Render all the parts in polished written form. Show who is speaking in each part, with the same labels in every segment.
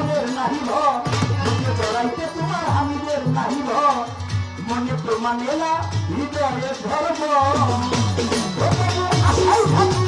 Speaker 1: মনের নাহি ভয় বুকে জড়াইতে তোমার হামিদের নাহি ভয় মনে প্রমাণে না হৃদয়ে ধর্ম আশাই থাকি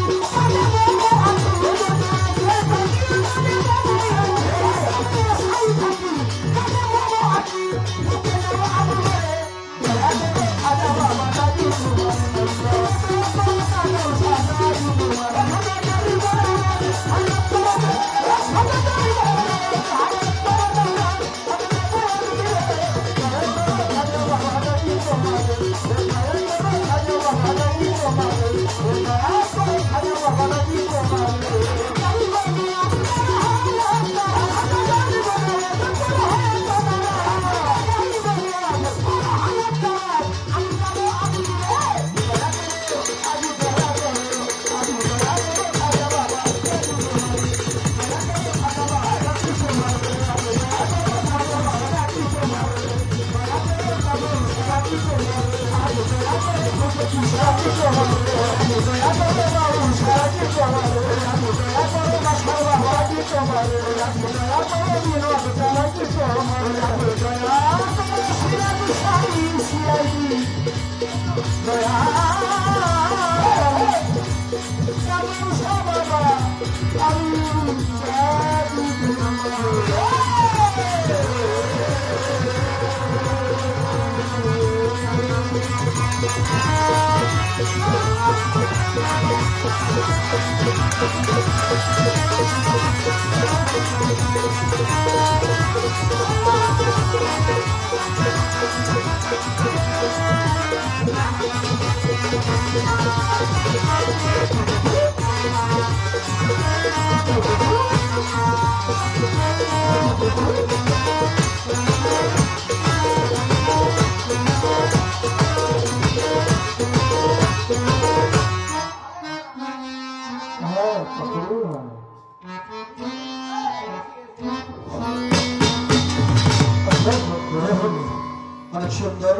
Speaker 1: অনেক সুন্দর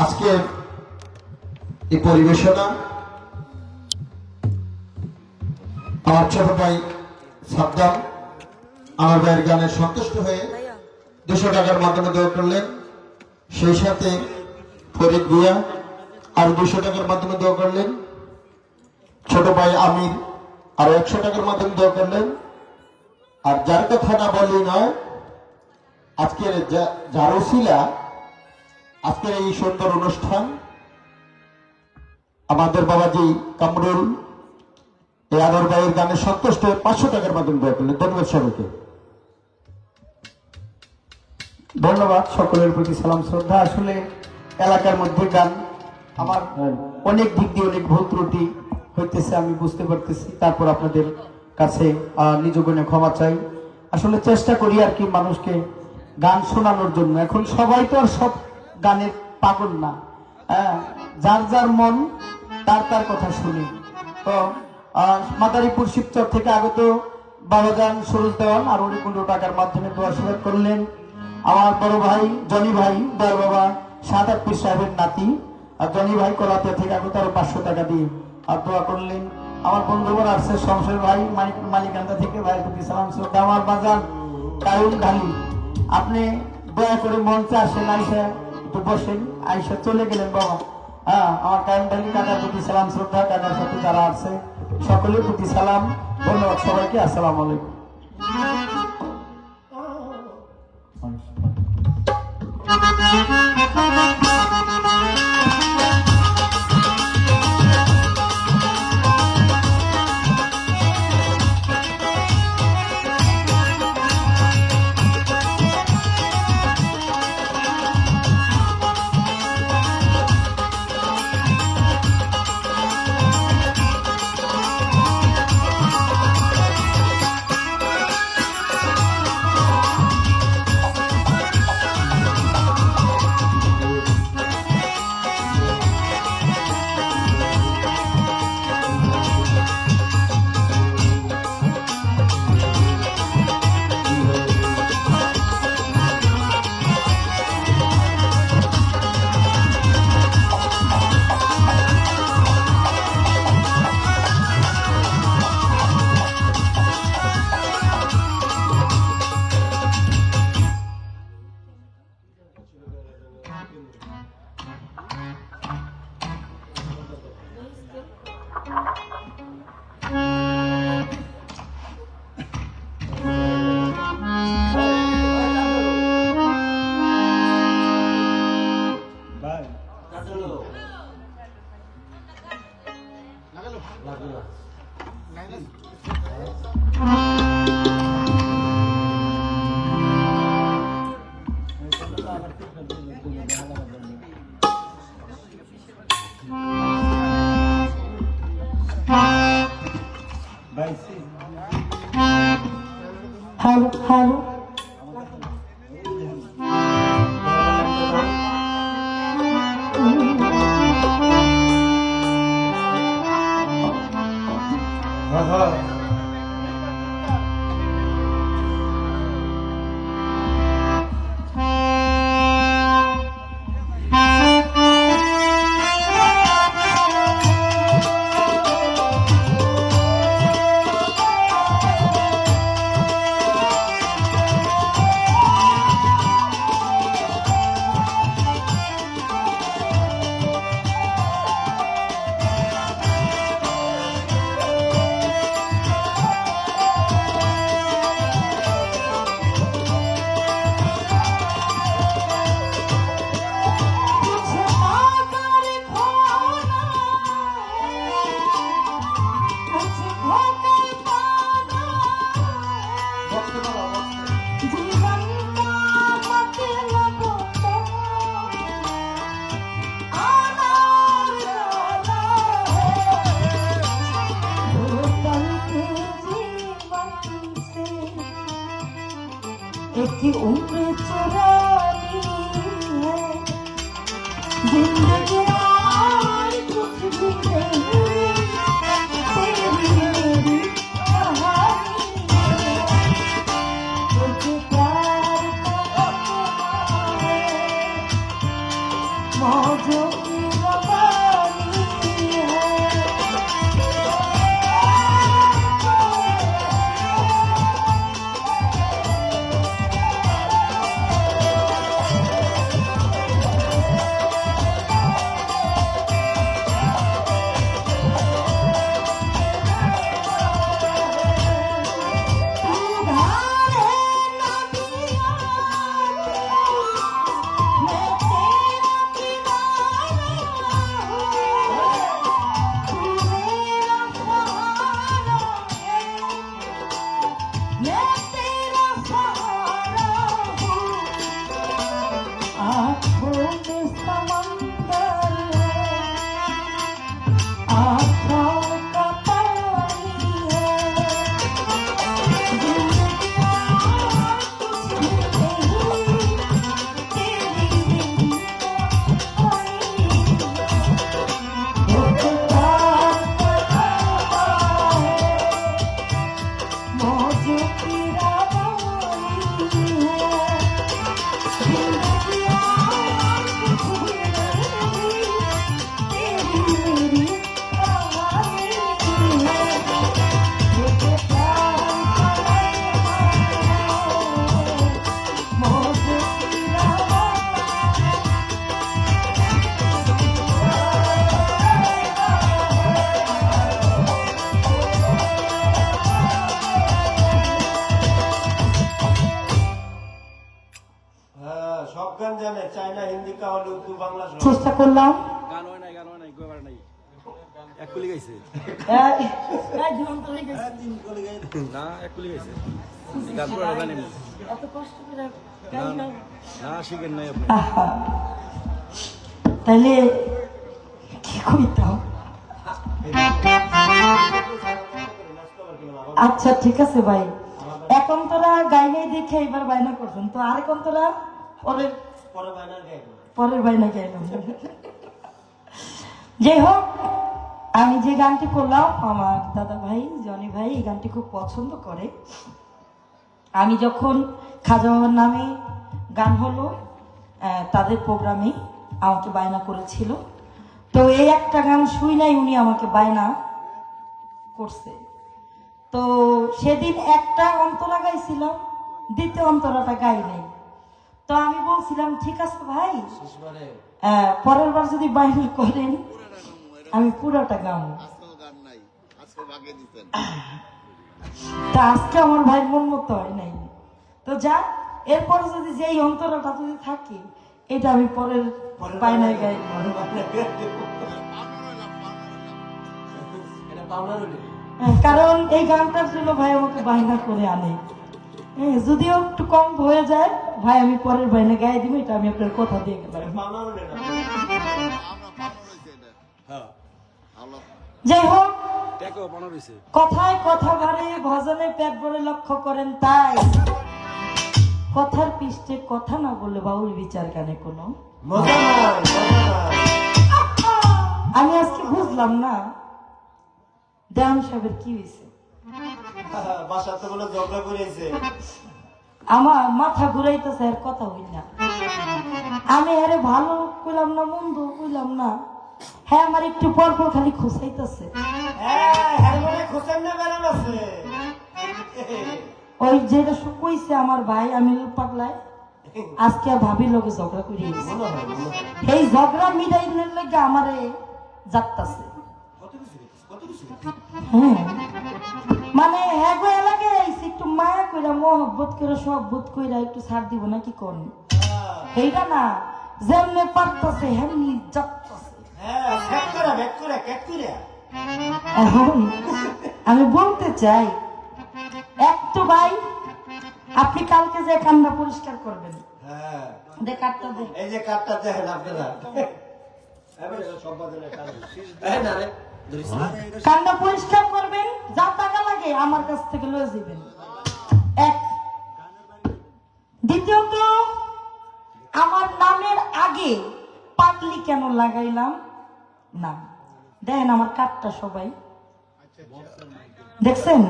Speaker 1: আজকে এই পরিবেশনা আমার ছোট ভাই সাদ্দাম আমার ভাইয়ের গানে সন্তুষ্ট হয়ে 200 টাকার মাধ্যমে দেওয়া করলেন সেই সাথে ফরিদ ভুঁইয়া আর 200 টাকার মাধ্যমে দেওয়া করলেন ছোট ভাই আমির আরো 100 টাকার মাধ্যমে দেওয়া করলেন আর যার কথা না বলি নয় আজকের যার উসিলা আজকের এই সুন্দর অনুষ্ঠান আমাদের বাবাজি কামরুল এই আদর ভাইয়ের গানে সন্তুষ্ট 500 টাকার মাধ্যমে দেওয়া করলেন ধন্যবাদ সবাইকে
Speaker 2: ধন্যবাদ সকলের প্রতি সালাম শ্রদ্ধা আসলে এলাকার মধ্যে গান আমার অনেক দিক দিয়ে অনেক ভুল ত্রুটি হইতেছে আমি বুঝতে পারতেছি তারপর আপনাদের কাছে নিজ গুণে ক্ষমা চাই আসলে চেষ্টা করি আর কি মানুষকে গান শোনানোর জন্য এখন সবাই তো আর সব গানের পাগল না যার যার মন তার তার কথা শুনি তো মাদারীপুর শিবচর থেকে আগত বাবাজান সরোজ দেওয়ান আর 15 টাকার মাধ্যমে দোয়া স্বীকার করলেন আমার বড় ভাই জনি ভাই দয়াল বাবা সাদাত পীর সাহেবের নাতি আর জনি ভাই কলাতিয়া থেকে আগত আরো 500 টাকা দিয়ে আর দোয়া করলেন আমার বন্ধুবর আসছে সংসদ ভাই মালিকান্দা থেকে ভাই প্রতি সালাম শ্রদ্ধা আমার বাজান কায়ুম ঢালি আপনি দয়া করে মঞ্চে আসেন আইসা একটু বসেন আইসা চলে গেলেন বাবা আমার কায়ুম ঢালি কাকার প্রতি সালাম শ্রদ্ধা কাকার সাথে যারা আছে সকলের প্রতি সালাম ধন্যবাদ সবাইকে আসসালামু আলাইকুম হ্যালো হ্যালো एक उम्र चुरानी है जिंदगी और कुछ भी नहीं तेरी मेरी कहानी है तुझे प्यार का अपना है मौजों की रवानी है চেষ্টা করলাম তাহলে কি কইতাম আচ্ছা ঠিক আছে ভাই এখন তোরা গাইলে দেখে এবার বায়না করছেন তো আর এখন তোরা পরের বায়না গাইলাম যাই হোক আমি যে গানটি করলাম আমার দাদা ভাই জনি ভাই এই গানটি খুব পছন্দ করে আমি যখন খাজা বাবার নামে গান হলো তাদের প্রোগ্রামে আমাকে বায়না করেছিল তো এই একটা গান শুই নাই উনি আমাকে বায়না করছে তো সেদিন একটা অন্তরা গাইছিলাম দ্বিতীয় অন্তরাটা গাই নাই তো আমি বলছিলাম ঠিক আছে ভাই পরের বার যদি বায়না করেন আমি পুরোটা গাবো তা আজকে আমার ভাই মন মতো হয় নাই তো যা এরপরে যদি যেই অন্তরাটা যদি থাকে এটা আমি পরের বায়নায় গাই
Speaker 3: কারণ এই গানটার জন্য ভাই আমাকে বায়না করে আনে। যদিও একটু কম হয়ে যায় ভাই, আমি পরের বায়না গায়ে দিব, এটা আমি আপনার কথা দিয়ে গেলাম। যাই হোক, কথায় কথা ভরে ভজনে পেট ভরে লক্ষ্য করেন, তাই কথার পৃষ্ঠে কথা না বললে বাউল বিচার গানে কোনো
Speaker 4: মজা নাই, মজা নাই।
Speaker 3: আমি আজকে বুঝলাম না দেওয়ান সাহেবের কি হয়েছে।
Speaker 4: বাসাতে বলে ঝগড়া করেছে।
Speaker 3: আমার মাথা ঘুরাইতেছে আর কথা হই না। আমি আরে ভালো কইলাম না মন্দ কইলাম না, হ্যাঁ আমার একটু পর পর খালি খুসাইতেছে।
Speaker 4: হ্যাঁ, হ্যাঁ বলে খোঁচেন না বেরাম আছে।
Speaker 3: ওই যেটা কইছে আমার ভাই আমি পাগলায় আজকে আর ভাবির লোকে ঝগড়া করে গেছে।
Speaker 4: মনে হয়, মনে হয়।
Speaker 3: এই ঝগড়া মিটাইনের লাগে আমারে যাত্তাছে।
Speaker 4: কত কিছু, কত কিছু।
Speaker 3: হ্যাঁ মানে হ্যাঁ গো এলাকায় আইছি একটু মায়া কইরা মহব্বত করে সব বোধ কইরা একটু ছাড় দিব না কি কোন এইটা না, যেমনে পারতাছে হেমনি যাত্তাছে।
Speaker 4: হ্যাঁ, ব্যাক করে, ব্যাক করে, ক্যাট করে।
Speaker 3: এখন আমি বলতে চাই, এক তো ভাই আপনি কালকে যে কান্না পরিষ্কার করবেন,
Speaker 4: হ্যাঁ,
Speaker 3: দে কাটটা দে।
Speaker 4: এই যে কার্ডটা দেখেন আপনারা। এবারে সম্পাদনে কাজ। এই না রে, ধরিস না।
Speaker 3: কান্না পরিষ্কার করবেন, যা টাকা লাগে আমার কাছ থেকে লয়ে যাবেন। এক, দ্বিতীয়ত আমার নামের আগে পাগলি কেন লাগাইলাম না, দেখেন আমার কাটটা সবাই দেখছেন,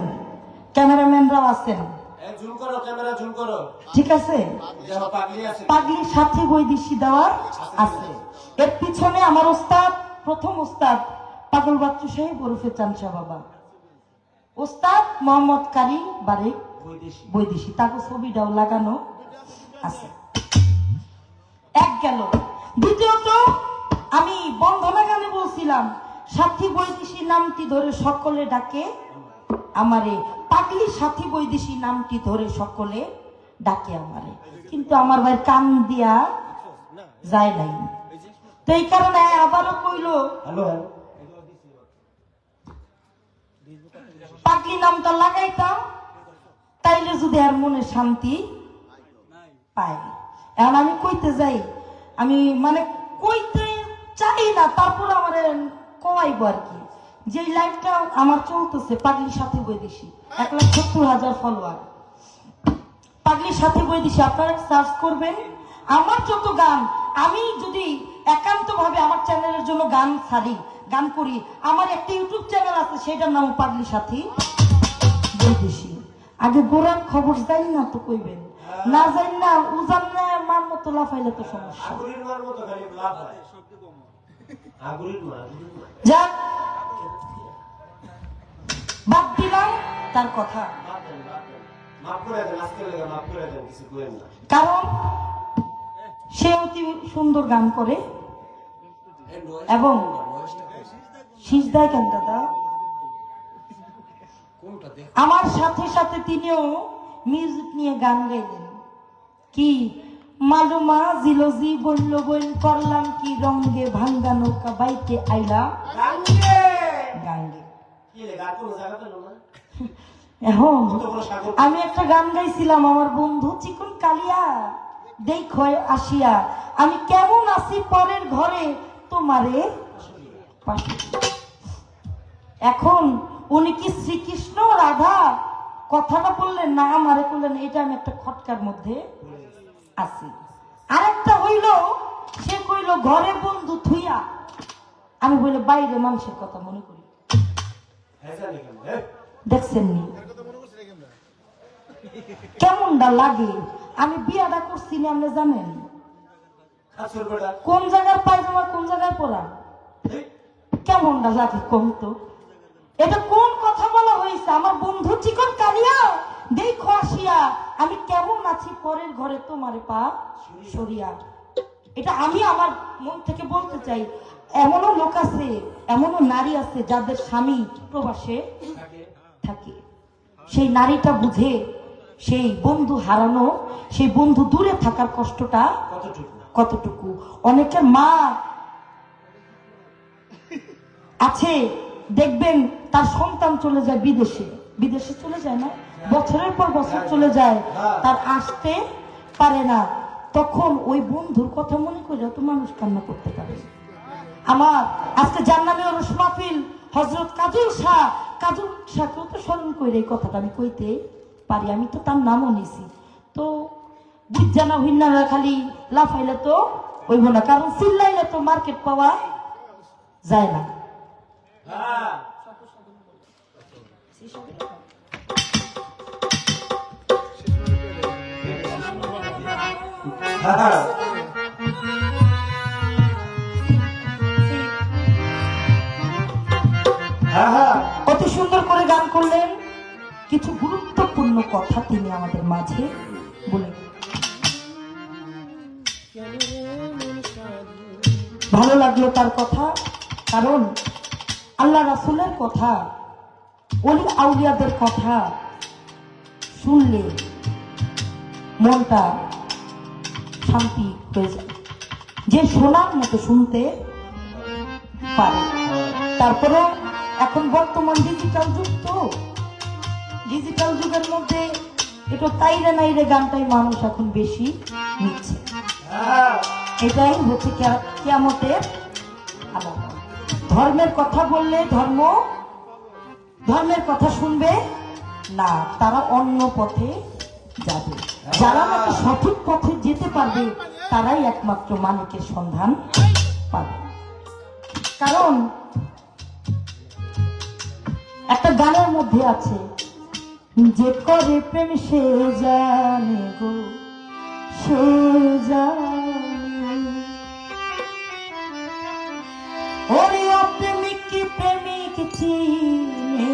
Speaker 3: ক্যামেরাম্যানরাও আছেন,
Speaker 4: এই ঝুম করো, ক্যামেরা ঝুম করো।
Speaker 3: ঠিক আছে।
Speaker 4: দেখো পাগলি আছে।
Speaker 3: পাগলির সাথে বৈদেশি দেওয়ার আছে। এর পিছনে আমার ওস্তাদ, প্রথম ওস্তাদ পাগল বাচ্চু সাহেব ওরফে চানসা বাবা, ওস্তাদ মোহাম্মদ কারি বারেক
Speaker 4: বৈদেশি।
Speaker 3: বৈদেশি, তাকে ছবিটাও লাগানো আছে। এক গেল। দ্বিতীয়ত আমি বন্ধনা গানে বলছিলাম সাথী বৈদেশি নামটি ধরে সকলে ডাকে আমারে, পাগলি সাথী বৈদেশি নামটি ধরে সকলে ডাকে আমারে, কিন্তু আমার ভাই কান দিয়া যায় নাই। তো এই কারণে আবারও কইলো
Speaker 4: হ্যালো, হ্যালো।
Speaker 3: পাগলি নামটা লাগাইতাম, তাইলে যদি আর মনে শান্তি পাই। এখন আমি কইতে যাই, আমি মানে কইতে চাই না, তারপর আমার কমাইবো আর কি। যে লাইভটা আমার চলতেছে পাগলির সাথে বৈদেশি, 1,70,000 ফলোয়ার, পাগলির সাথে বৈদেশি আপনারা সার্চ করবেন। আমার যত গান, আমি যদি একান্ত ভাবে আমার চ্যানেলের জন্য গান ছাড়ি, গান করি, আমার একটা ইউটিউব চ্যানেল আছে, সেটার নাম পাগলি সাথী বৈদেশি। আগে গোড়ার খবর জানি না তো কইবেন, না জানি না উজান না মার মতো লাফাইলে তো সমস্যা।
Speaker 4: আগুরির মার মতো খালি লাভ হয়। আগুরির মার।
Speaker 3: যাক, বাদ দিলাম তার কথা,
Speaker 4: বাদ দেন, বাদ দেন। মাফ করে দেন, আজকে লেগে মাফ করে দেন, কিছু করেন না।
Speaker 3: কারণ সে অতি সুন্দর গান করে এবং সিজদায় কেন দাদা আমার সাথে সাথে তিনিও মিউজিক নিয়ে গান গাইলেন। কি মালুমা জিলজি বলল বল করলাম কি রঙ্গে ভাঙ্গা নৌকা বাইতে আইলা
Speaker 4: গাঙ্গে।
Speaker 3: গাঙ্গে।
Speaker 4: কি লে, গান কোনো জায়গা পেলো না?
Speaker 3: এখন
Speaker 4: কত বড় সাগর।
Speaker 3: আমি একটা গান গাইছিলাম, আমার বন্ধু চিকন কালিয়া দেখো আসিয়া আমি কেমন আছি পরের ঘরে তোমারে পাশে। এখন উনি কি শ্রীকৃষ্ণ রাধা কথাটা বললেন না আমারে বললেন, এটা আমি একটা খটকার মধ্যে আছি। আরেকটা হইল সে কইল ঘরে বন্ধু থুইয়া, আমি বলে বাইরে মানুষের কথা মনে করি।
Speaker 4: হ্যাঁ, জানি কেন, হ্যাঁ?
Speaker 3: দেখছেন নি কেমনটা লাগে? আমি বিয়াটা করছি না, আপনি জানেন
Speaker 4: আসল বেটা।
Speaker 3: কোন জায়গার পায়জামা কোন জায়গায় পরা,
Speaker 4: এই,
Speaker 3: কেমনটা লাগে কম তো? এটা কোন কথা বলা হয়েছে? আমার বন্ধু চিকন কালিয়া দেখো আসিয়া আমি কেমন আছি পরের ঘরে তোমারে পা সরিয়া। এটা আমি আমার মন থেকে বলতে চাই। এমনও লোক আছে, এমনও নারী আছে যাদের স্বামী প্রবাসে থাকে, সেই নারীটা বুঝে সেই বন্ধু হারানো, সেই বন্ধু দূরে থাকার কষ্টটা
Speaker 4: কতটুকু?
Speaker 3: কতটুকু। অনেকের মা আছে দেখবেন তার সন্তান চলে যায় বিদেশে, বিদেশে চলে যায় না, বছরের পর বছর চলে যায়, তার আসতে পারে না, তখন ওই বন্ধুর কথা মনে করে তো মানুষ কান্না করতে পারে। আমার আজকে যার নামে ওরস মাহফিল, হযরত কাজল শাহকেও তো স্মরণ করে এই কথাটা আমি কইতে পারি, আমি তো তার নামও নিছি। তো বুঝজানা হুইন্নারা খালি লাফাইলে তো হইব না, কারণ চিল্লাইলে তো মার্কেট পাওয়া যায় না। অতি সুন্দর করে গান করলেন, কিছু গুরুত্বপূর্ণ কথা তিনি আমাদের মাঝে বলে। ভালো লাগলো তার কথা, কারণ আল্লাহ রাসূলের কথা, ওলি আউলিয়াদের কথা শুনলে মনটা শান্তি হয়ে যায়, যে শোনার মতো শুনতে পারে। তারপরে এখন বর্তমান ডিজিটাল যুগ, তো ডিজিটাল যুগের মধ্যে একটু তাইরে নাইরে গানটাই মানুষ এখন বেশি নিচ্ছে, এটাই হচ্ছে কিয়ামতের আলামত। ধর্মের কথা বললে ধর্মের কথা শুনবে না, তারা অন্য পথে যাবে। যারা নাকি সঠিক পথে যেতে পারবে তারাই একমাত্র মালিকের সন্ধান পাবে। কারণ একটা গানের মধ্যে আছে, যে করে প্রেম সে জানে গো, সে জানে। ওরে অপ্রেমিক কি প্রেমিক চিনে,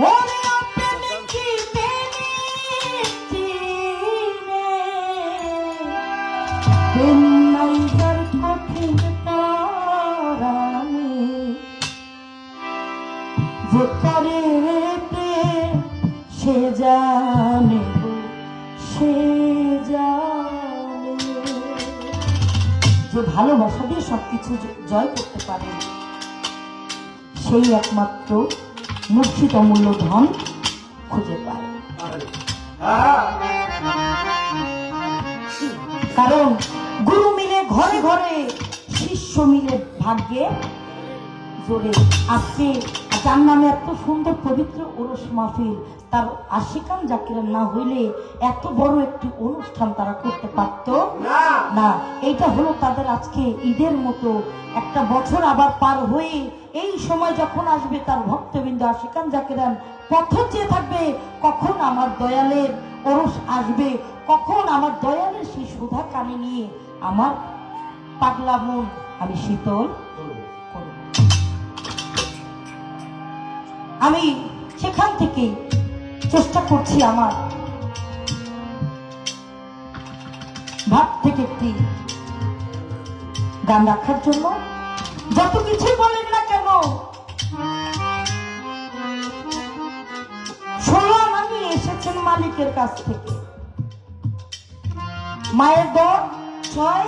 Speaker 3: ওরে অপ্রেমিক কি প্রেমিক চিনে, প্রেম নাই যার কঠিন পরাণে, যে করে প্রেম সে জানে গো, সে জানে। যে ভালোবাসা দিয়ে সবকিছু জয় করতে পারে সেই একমাত্র মুর্শিদ অমূল্য ধন খুঁজে পায়। কারণ গুরু মিলে ঘরে ঘরে, শিষ্য মিলে ভাগ্যে জোরে। আজকে যার নামে এত সুন্দর পবিত্র ওরস মাহফিল, তার আশিকান জাকিরান না হইলে এত বড় একটি অনুষ্ঠান তারা করতে পারত না। এইটা হলো তাদের আজকে ঈদের মতো একটা বছর আবার পার হয়ে এই সময় যখন আসবে, তার ভক্তবৃন্দ আশিকান জাকিরান পথ চেয়ে থাকবে, কখন আমার দয়ালের ওরস আসবে, কখন আমার দয়ালের সেই সুধা কানে নিয়ে আমার পাগলা মন আমি শীতল করব। আমি সেখান থেকে চেষ্টা করছি আমার ভাব থেকে একটি গান রাখার জন্য। যত কিছু বলেন না কেন, শুনলাম আমি এসেছেন মালিকের কাছ থেকে, মায়ের দর 6,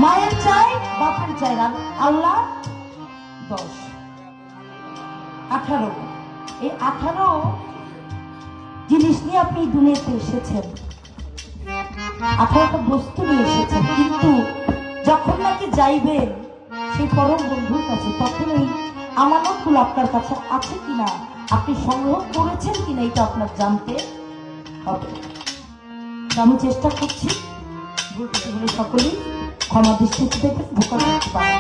Speaker 3: মায়ের চাই বাপের চাই, আল্লাহ 10, 18। এই 18 জিনিস নিয়ে আপনি দুনিয়াতে এসেছেন, 18টা বস্তু নিয়ে এসেছেন, কিন্তু যখন নাকি যাইবেন সেই পরম বন্ধুর কাছে, তখন এই আমানতগুলো আপনার কাছে আছে কিনা, আপনি সংগ্রহ করেছেন কিনা, এটা আপনার জানতে হবে। আমি চেষ্টা করছি, সকলেই ক্ষমা দৃষ্টিতে দেখে ভোকা করতে পারে।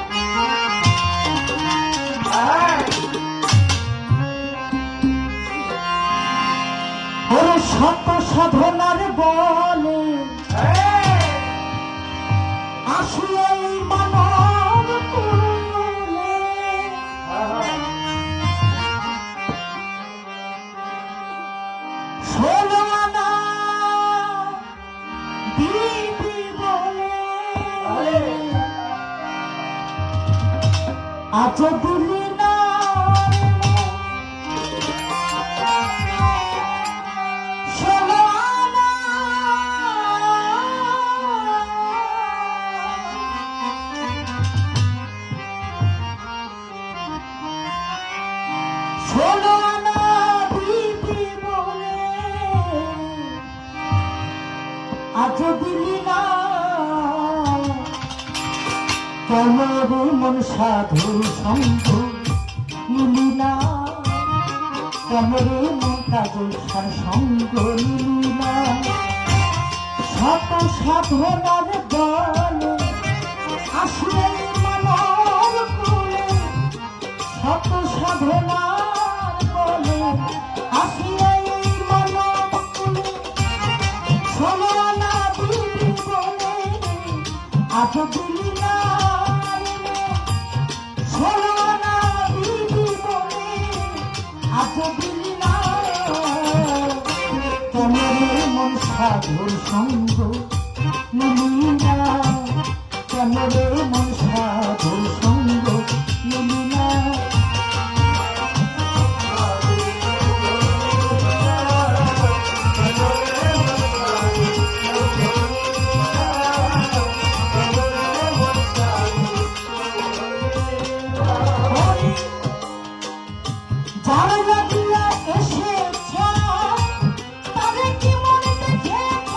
Speaker 3: ওরে শত সাধনার বলে আসলে মানব কুলে, ষোলো আনা দিবি বলে আজ দিলি না, ষোলো আজ দিলি না কেন রে মন সাধুর সঙ্গ নিলি না কেন রে মন কাজল সার সঙ্গ নিলি না শত সাধনার দলে আসলে মনোর কুলে শত সাধনার বলে আসলে মনোর কুলে শোনো না দিদি বলে আজ দিলি না শোনো না দিদি বলে আজ দিলি না কেমরে মন সাধুর সঙ্গ নিলি না কেমরে মন সাধুর সঙ্গ নিলি না যারা লাগিয়া এসেছ তাদের কি মনে দেখেছ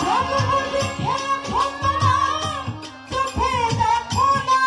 Speaker 3: জন্ম দেখেছ না চোখে দেখো না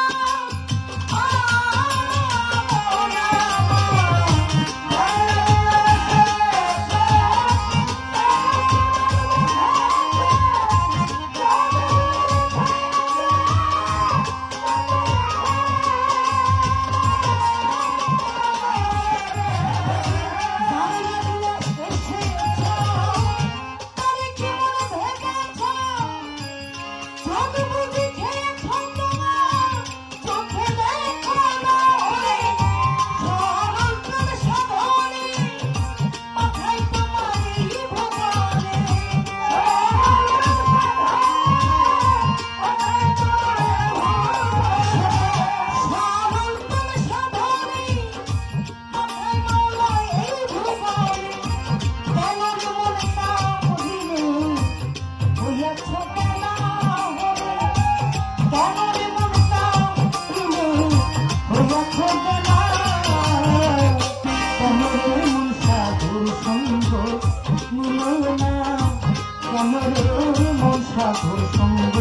Speaker 3: সাধুর সঙ্গ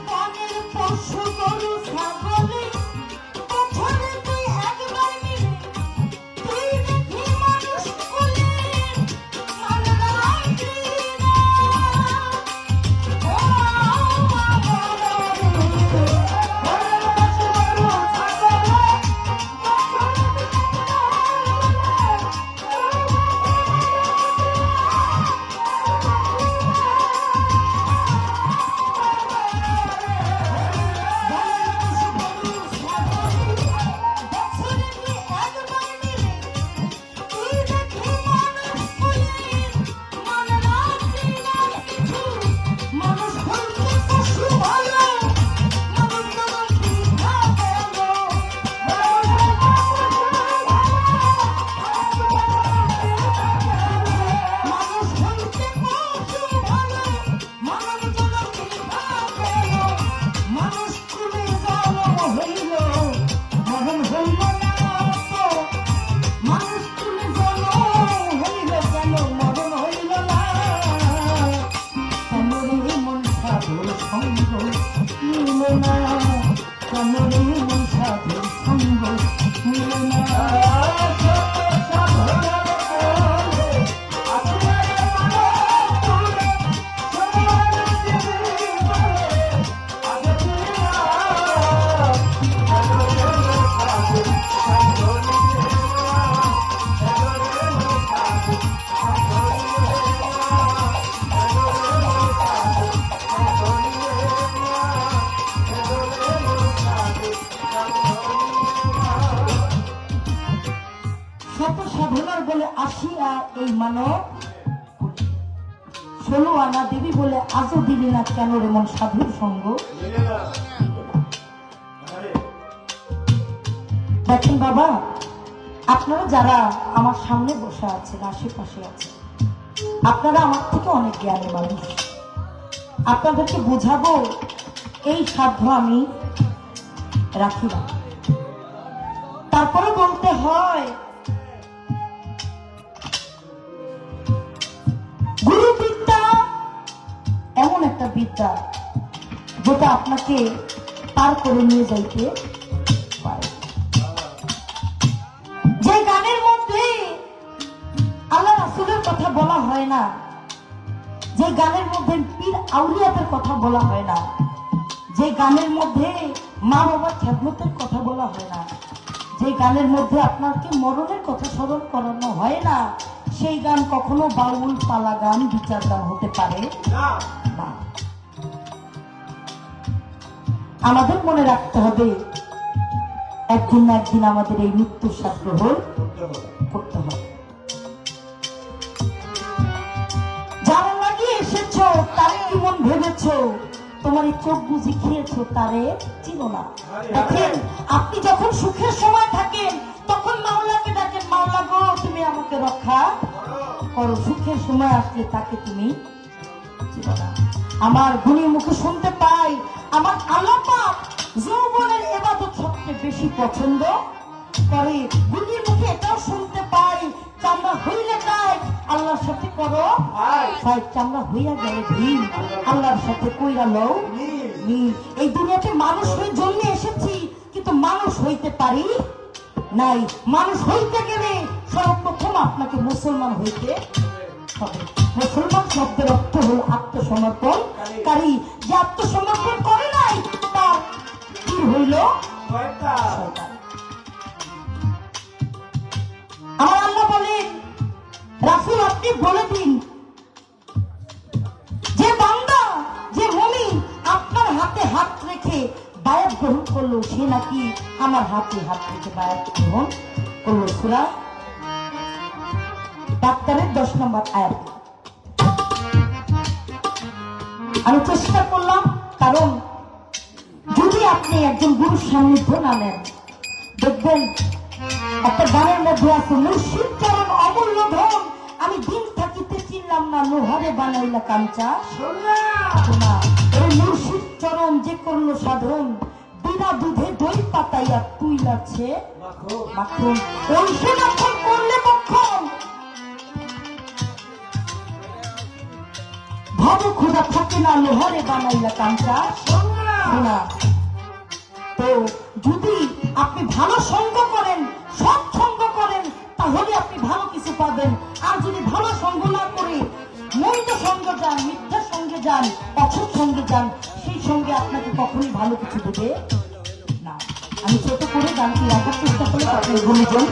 Speaker 3: কানের সাধুর সঙ্গ মিলে না, কেন রে মন সাধুর সঙ্গ মিলে না। শত সাধনার বলে আসিয়া এই মানব 16 আনা দেবী বলে আজও দিলি না, কেন রে মন সাধুর সঙ্গ। দেখেন বাবা, আপনারা যারা আমার সামনে বসে আছেন, আশেপাশে আছেন, আপনারা আমার থেকে অনেক জ্ঞানী মানুষ। আপনাদেরকে বোঝাবো এই সাধ্য আমি রাখি না। তারপরে বলতে হয় গুরু বিদ্যা এমন একটা বিদ্যা যেটা আপনাকে পার করে নিয়ে যাইতে পারে। যে গানের মধ্যে আল্লাহ রাসূলের কথা বলা হয় না, যে গানের মধ্যে পীর আউলিয়াদের কথা বলা হয় না, যে গানের মধ্যে মা বাবার খেদমতের কথা বলা হয় না, যে গানের মধ্যে আপনাকে মরণের কথা স্মরণ করানো হয় না, সেই গান কখনো বাউল পালা গান, বিচার গান হতে পারে না। আমাদের মনে রাখতে হবে একদিন না একদিন আমাদের এই মৃত্যুর স্বাদ গ্রহণ করতে হবে। যারা লাগিয়ে এসেছো তারে কি মন ভেবেছো, তোমার এই চোখ বুঝি খেয়েছো তারে চিনো না। দেখেন, আপনি যখন সুখের সময় থাকেন তখন মাওলাকে ডাকেন, মাওলা গো তুমি আমাকে রক্ষা করো। সুখের সময় আসলে তাকে তুমি চিনো না। আমার গুণীর মুখে শুনতে পাই আমার আল্লাহ পাক যৌবনের ইবাদত সবচেয়ে বেশি পছন্দ করে। গুণীর মুখে এটাও শুনতে পাই চামড়া হইলে তাই আল্লাহর সাথে করো তাই, চামড়া হইয়া গেলে ভিড় আল্লাহর সাথে কইরা লও মিল। এই দুনিয়াতে মানুষ হয়ে জন্মে এসেছি, কিন্তু মানুষ হইতে পারি নাই। মানুষ হইতে গেলে সর্বপ্রথম আপনাকে মুসলমান হইতে হবে। মুসলমান শব্দের অর্থ হল আত্মসমর্পণ কারী। যে আত্মসমর্পণ করে নাই তার কি হইল? শয়তান। আমার আল্লাহ বলেন, রাসূল আপনি বলে দিন যে বান্দা, যে মুমিন আপনার হাতে হাত রেখে বায়াত গ্রহণ করলো, সে নাকি আমার হাতে হাত রেখে বায়াত গ্রহণ করলো। সূরা বাকারার 10 নম্বর আয়াত। আমি চেষ্টা করলাম, কারণ যদি আপনি একজন গুরুর সান্নিধ্য না নেন, দেখবেন একটা গানের মধ্যে আছে মুর্শিদ চরণ অমূল্য ধন, আমি দিন থাকিতে চিনলাম না, লোহারে বানাইলা কাঞ্চা সোনা। এই মুর্শিদ চরণ যে করলো সাধন, বিনা দুধে দই পাতাইয়া তুই লাগছে মাখন। ওই সে মাখন করলে মক্ষণ, ভব খোঁজা থাকে না, লোহারে বানাইলা কাঞ্চা সোনা। তো যদি আপনি ভালো সঙ্গ করেন, সৎ সঙ্গ করেন, তাহলে আপনি ভালো কিছু পাবেন। আর যদি ভালো সঙ্গ না করে মন্দ সঙ্গে যান, মিথ্যা সঙ্গে যান, অসৎ সঙ্গে যান, সেই সঙ্গে আপনাকে কখনোই ভালো কিছু দেবে না। আমি ছোট করে গানটি রাখার চেষ্টা করি, আপনি গুণীজন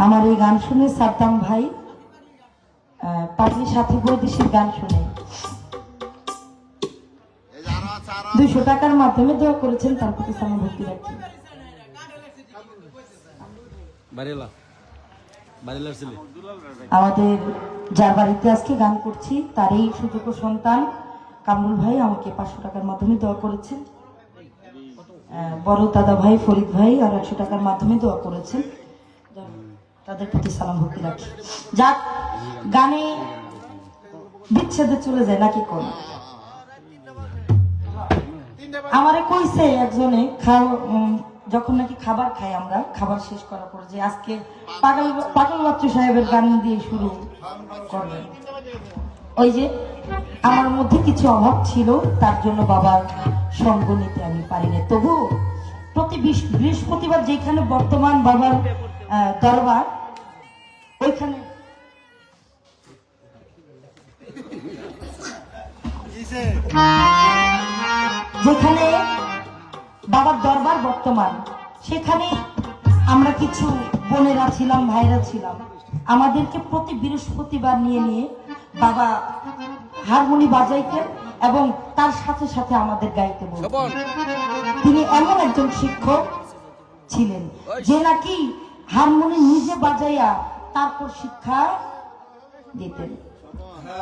Speaker 3: আমার এই গান শুনে সাদ্দাম ভাই পাগলি সাথী বৈদেশিক গান শুনে 200 টাকার মাধ্যমে দোয়া করেছেন, তার প্রতি সালাম ভক্তি রাখছি। আমাদের যার বাড়িতে আজকে গান করছি তারই সুযোগ্য সন্তান কামরুল ভাই আমাকে 500 টাকার মাধ্যমে দোয়া করেছেন। বড় দাদা ভাই ফরিদ ভাই আর 100 টাকার মাধ্যমে দোয়া করেছেন, তাদের প্রতি সালাম ভক্তি রাখি। যাক, গানে বিচ্ছেদে চলে যায় নাকি কোন আমারে কইছে একজনে যখন নাকি খাবার খাই আমরা, খাবার শেষ করার পর যে আজকে পাগল বাচ্চু সাহেবের গান দিয়ে শুরু করবেন। ওই যে আমার মধ্যে কিছু অভাব ছিল, তার জন্য বাবার সঙ্গ নিতে আমি পারিনি। তবু প্রতি বৃহস্পতিবার যেখানে বর্তমান বাবার দরবার, ওইখানে যেখানে বাবার দরবার বর্তমান, সেখানে আমরা কিছু বোনেরা ছিলাম, ভাইরা ছিলাম। আমাদেরকে প্রতি বৃহস্পতিবার নিয়ে নিয়ে বাবা হারমোনি বাজাইতেন এবং তার সাথে সাথে আমাদের গাইতে বলতেন। তিনি এমন একজন শিক্ষক ছিলেন যে নাকি হারমোনি নিজে বাজাইয়া তারপর শিক্ষা দিতেন।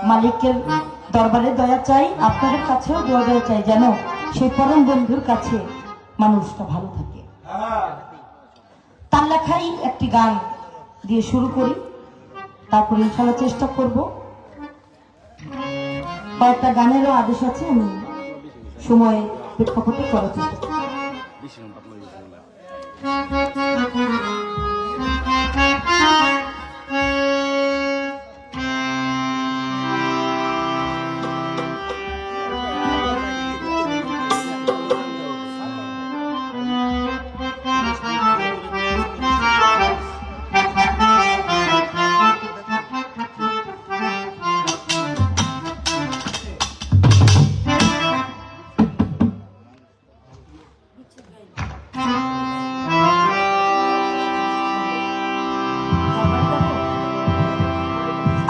Speaker 3: মালিকের দরবারে দয়া চাই, আপনাদের কাছেও দয়া চাই, যেন সেই পরম বন্ধুর কাছে মানুষটা ভালো থাকে। তার লেখাই একটি গান দিয়ে শুরু করি, তারপর ইনশাআল্লাহ চেষ্টা করব। কয়েকটা গানেরও আদেশ আছে, আমি সময় প্রেক্ষাপটে করার চেষ্টা করব।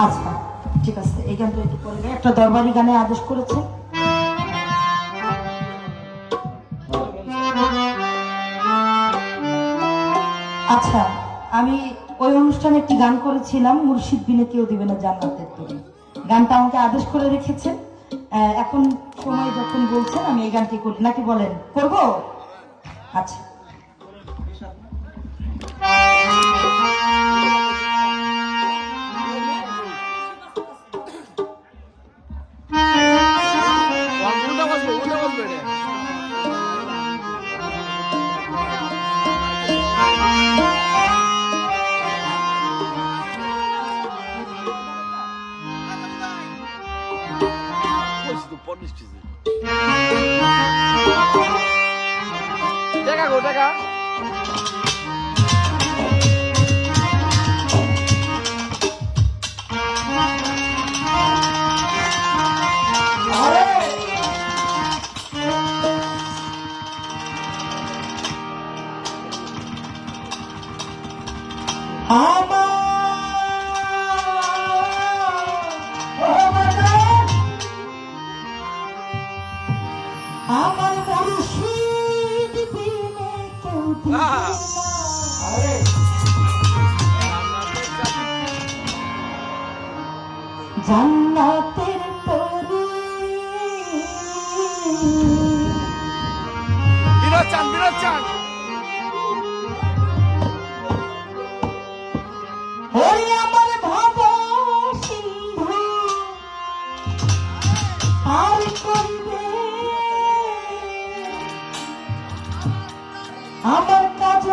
Speaker 3: আচ্ছা ঠিক আছে, এই গানটা একটু পরে গাই। একটা দরবারি গানে আদেশ করেছে। আচ্ছা, আমি ওই অনুষ্ঠানে একটি গান করেছিলাম, মুর্শিদ বিনে কেউ দিবে না জান্নাতের তরি। গানটা আমাকে আদেশ করে রেখেছেন, এখন সময় যখন বলছেন আমি এই গানটি করি, নাকি বলেন করব? আচ্ছা, আমার মুর্শিদ বিনে কেউ দিবে না জান্নাতের তরি। ওরে আমার ভাব সিন্ধু আর করবে আমার কাজ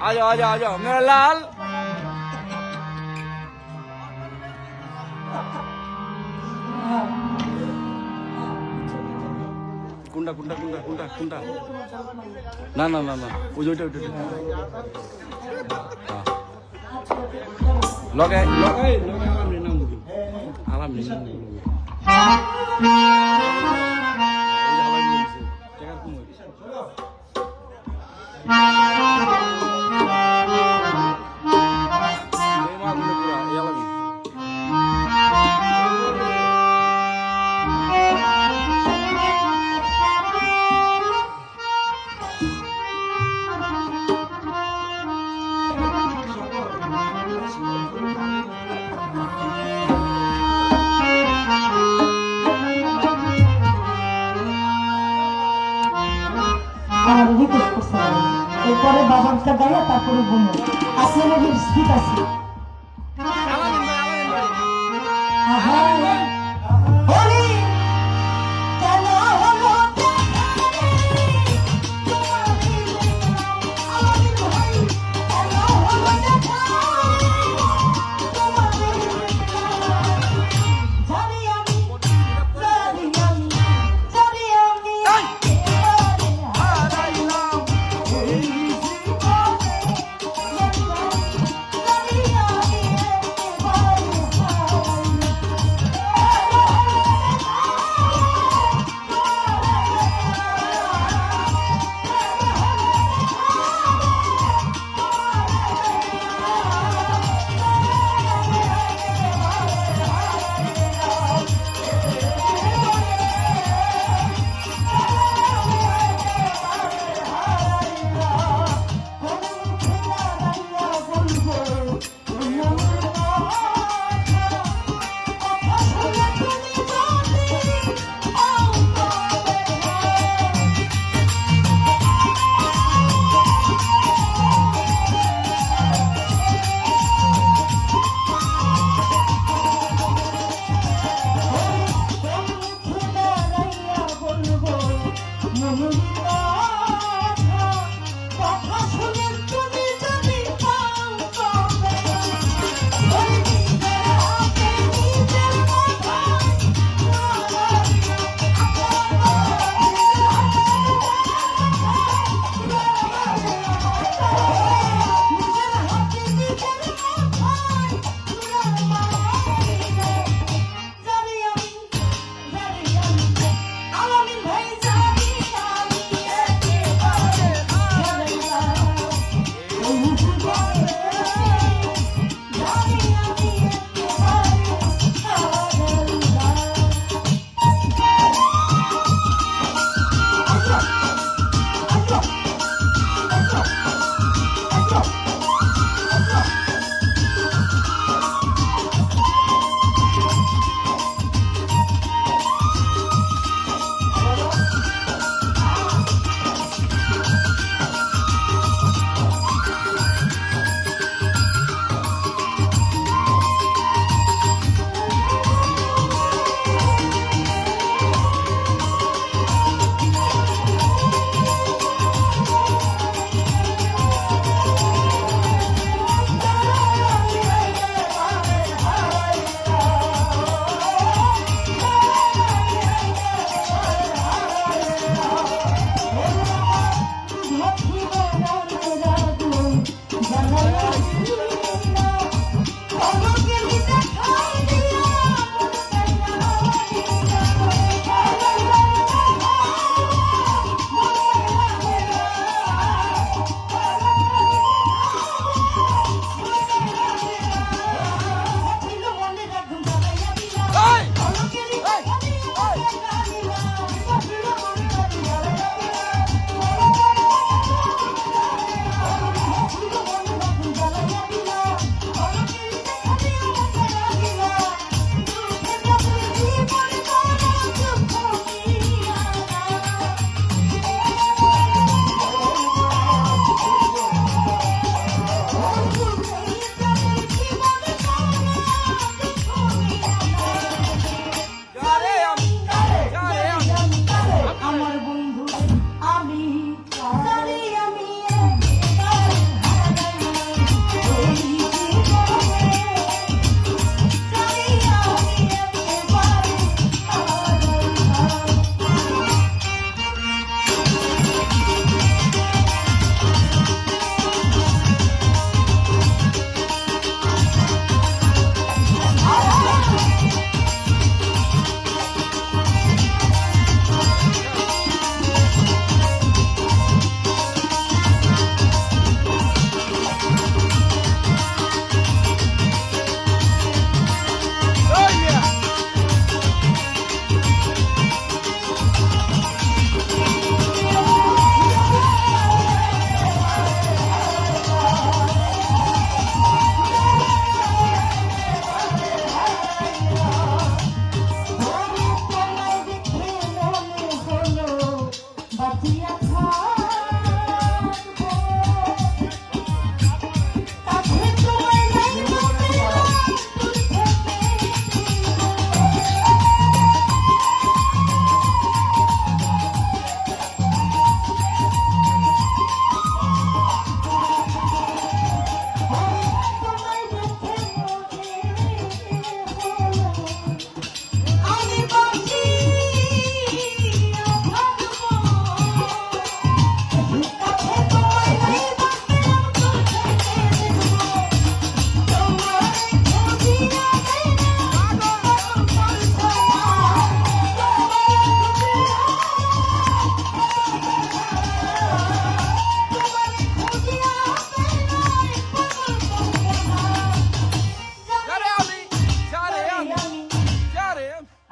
Speaker 5: आ जाओ मेरा लाल कुंडा कुंडा कुंडा कुंडा कुंडा ना ना ना ना ওইটা লগে লগে লগে আরাম নেই
Speaker 3: আমার রিকোয়েস্ট করছে এরপরে বাবারটা গাইয়া তারপরে ঘুমো আসলে নবীর স্পিড আছে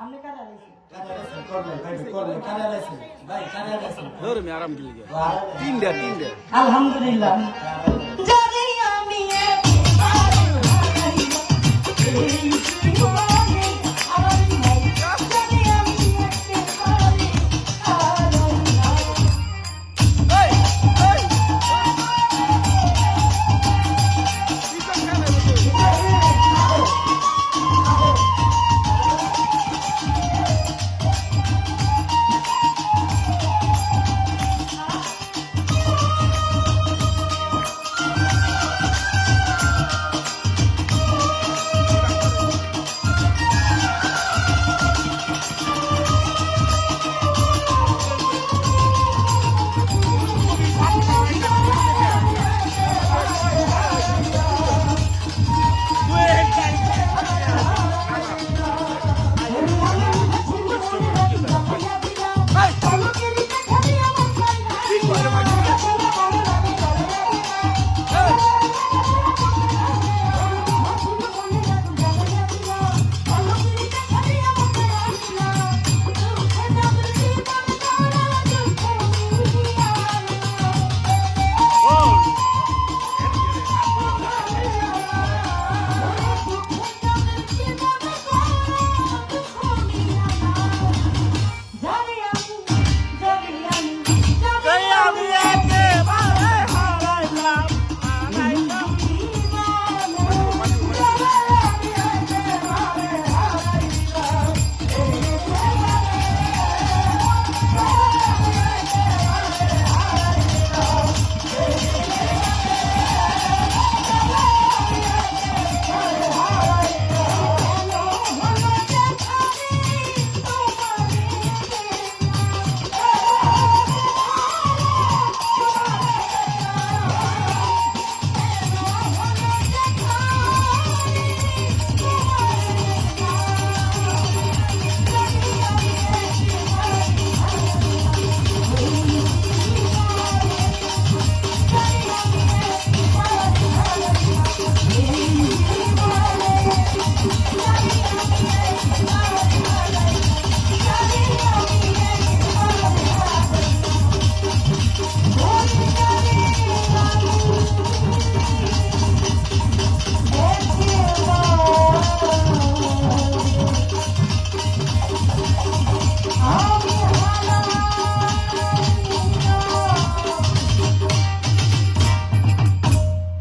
Speaker 3: আপনি কারা রয়েছেন?
Speaker 5: ধরে আমি আরাম গেলে তিনটা তিনটা
Speaker 3: আলহামদুলিল্লাহ। জানি আমি একেবারে হারাইলাম এই জীবনে, আমার ভাই, জানি আমি একেবারে হারাইলাম।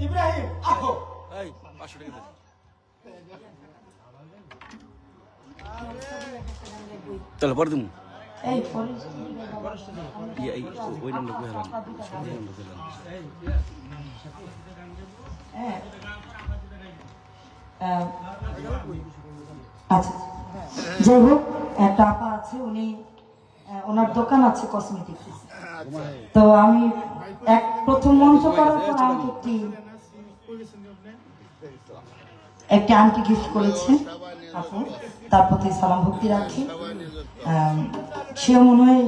Speaker 2: ইব্রাহিম আহো।
Speaker 5: এই 500 টাকা দে চলো পরে তুমি
Speaker 3: এই পরে
Speaker 5: ওই নাম্বার কই হারাম
Speaker 3: হ্যাঁ। আচ্ছা, যাই হোক, একটা আপা আছে, উনি ওনার দোকান আছে কসমেটিক্স। তো আমি প্রথম মঞ্চ করার পর আমাকে একটি আংটি গিফট করেছেন আপু, তার প্রতি সালাম ভক্তি রাখি। সে মনে হয়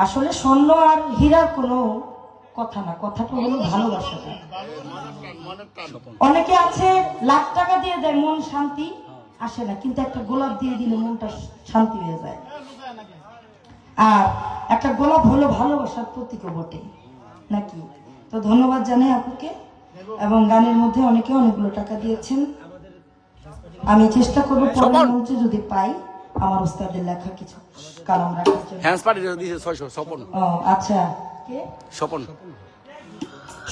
Speaker 3: আসলে স্বর্ণ আর হীরার কোনো কথা না, কথাটা হলো ভালোবাসাটা। অনেকে আছে লাখ টাকা দিয়ে দেয়, মন শান্তি আসে না, কিন্তু একটা গোলাপ দিয়ে দিলে মনটা শান্তি হয়ে যায়। আর একটা গোলাপ হলো ভালোবাসার প্রতীকও বটে নাকি। তো ধন্যবাদ জানাই আপুকে, এবং গানের মধ্যে অনেকে অনেকগুলো টাকা দিয়েছেন। আমি চেষ্টা করবো পরের মঞ্চে যদি পাই আমার ওস্তাদের লেখা কিছু কালাম রাখার জন্য।
Speaker 5: হ্যান্ডস পার্টি দিয়েছে 600 স্বপন
Speaker 3: ও আচ্ছা, কে?
Speaker 5: স্বপন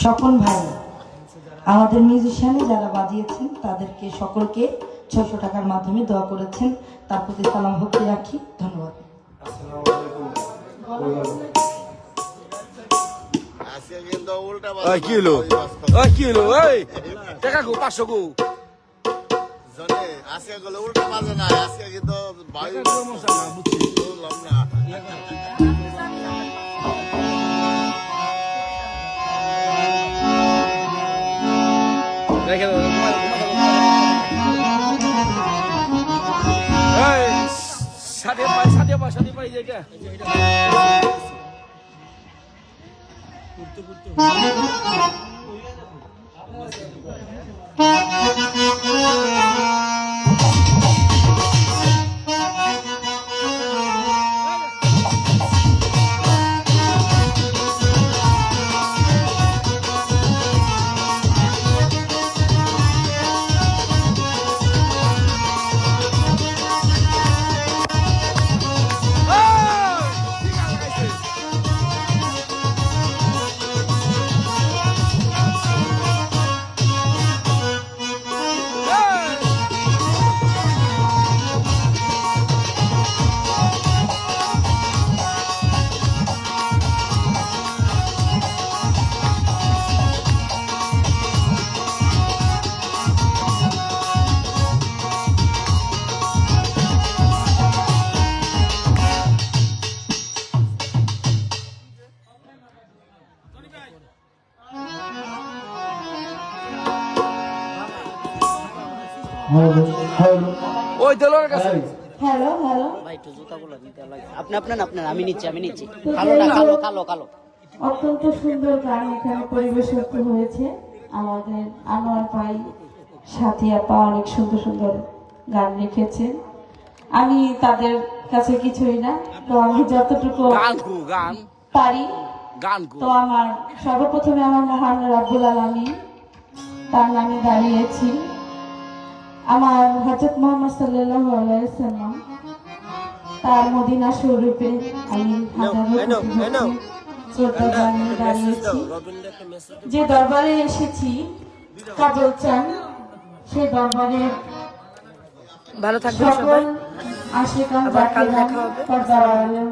Speaker 3: স্বপন ভাই, আমাদের মিউজিশিয়ানে যারা বাজিয়েছেন তাদেরকে সকলকে 600 টাকার মাধ্যমে দোয়া করেছেন, তার প্রতি সালাম ভক্তি রাখি। ধন্যবাদ।
Speaker 5: ওই কি হলো ওই কি হলো ওই টাকা গো 500 গো
Speaker 6: আজকে গেলে উল্টা বাজে না, আজকে কিন্তু বায়ু বললাম না।
Speaker 5: রেখে দাও এই সাথে পাই যেটা ওই দেলোয়ারের কাছে
Speaker 3: হ্যালো হ্যালো।
Speaker 7: আপনার আমি নিচ্ছি কালোটা কালো
Speaker 3: অত্যন্ত সুন্দর গান এখানে পরিবেশন হয়েছে। আমাদের আনোয়ার ভাই সাথী আপা অনেক সুন্দর সুন্দর গান লিখেছেন। আমি তাদের কাছে কিছুই না, তো আমি যতটুকু
Speaker 5: গান
Speaker 3: পারি
Speaker 5: গান
Speaker 3: তো আমার সর্বপ্রথমে আমার মহান রাব্বুল আলামিন তার নামে দাঁড়িয়েছি। আমার হযরত মুহাম্মদ সাল্লাল্লাহু আলাইহি ওয়াসাল্লাম তার মদিনা শরীফে আমি হাজারো শ্রদ্ধা জানিয়ে দাঁড়িয়েছি। যে দরবারে এসেছি কাজল চান, সেই দরবারে
Speaker 7: ভালো থাকবেন
Speaker 3: সকল
Speaker 7: সবাই
Speaker 3: আশিকান
Speaker 7: আবার কাল
Speaker 3: জাকিরান
Speaker 7: দেখা হবে।
Speaker 3: পর্দার আড়ালে